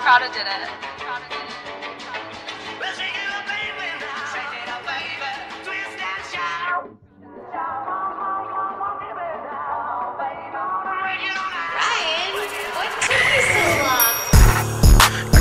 Prada did it.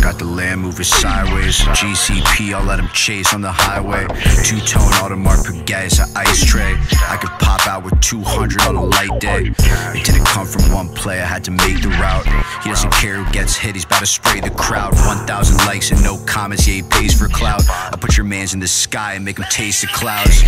Got the land moving sideways. GCP, I'll let him chase on the highway. Two-tone Audemars Piguet's an ice tray. I could pop out with 200 on a light day. It didn't come from one play, I had to make the route. He doesn't care who gets hit, he's about to spray the crowd. 1,000 likes and no comments, yeah, he pays for clout. I put your mans in the sky and make him taste the clouds.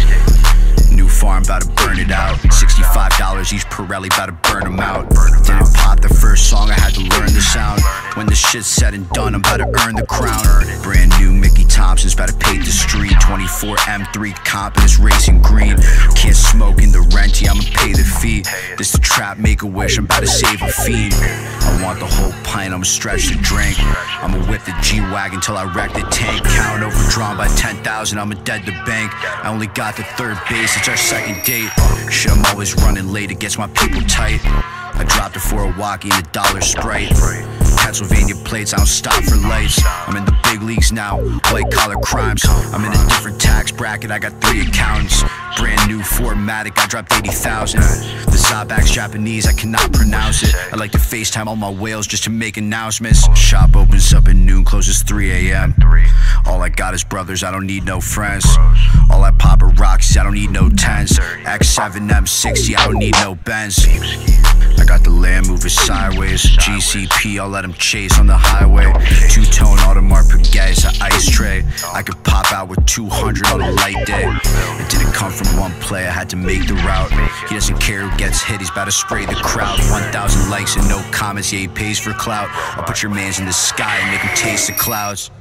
New farm, about to burn it out. $65 each Pirelli, about to burn them out. Didn't pop the first song, I had to learn the sound. When the shit's said and done, I'm about to earn the crown. Brand new Mickey Thompson's about to pay the street. 24 M3 comp and it's racing green. Can't smoke in the rent, yeah, I'ma pay the fee. This the trap, make a wish, I'm about to save a fiend. I want the whole pint, I'ma stretch the drink. I'ma whip the G-Wagon till I wreck the tank. Count overdrawn by 10,000, I'ma dead the bank. I only got the third base, it's our second date. Shit, I'm always running late, it gets my people tight. I dropped it for a walkie and $1 Sprite. Pennsylvania plates, I don't stop for lights. I'm in the big leagues now, white collar crimes. I'm in a different tax bracket, I got 3 accountants. Brand new Formatic, I dropped 80,000. The Zabak's Japanese, I cannot pronounce it. I like to FaceTime all my whales just to make announcements. Shop opens up at noon, closes 3 a.m. All I got is brothers, I don't need no friends. All I pop are Roxys, I don't need no 10s. X7, M60, I don't need no Benz. I got the land moving sideways. GCP, I'll let him chase on the highway. Two-tone Audemars Piguet's an ice tray. I could pop out with 200 on a light day. It didn't come from one play, I had to make the route. He doesn't care who gets hit, he's about to spray the crowd. 1,000 likes and no comments, yeah, he pays for clout. I'll put your mans in the sky and make him taste the clouds.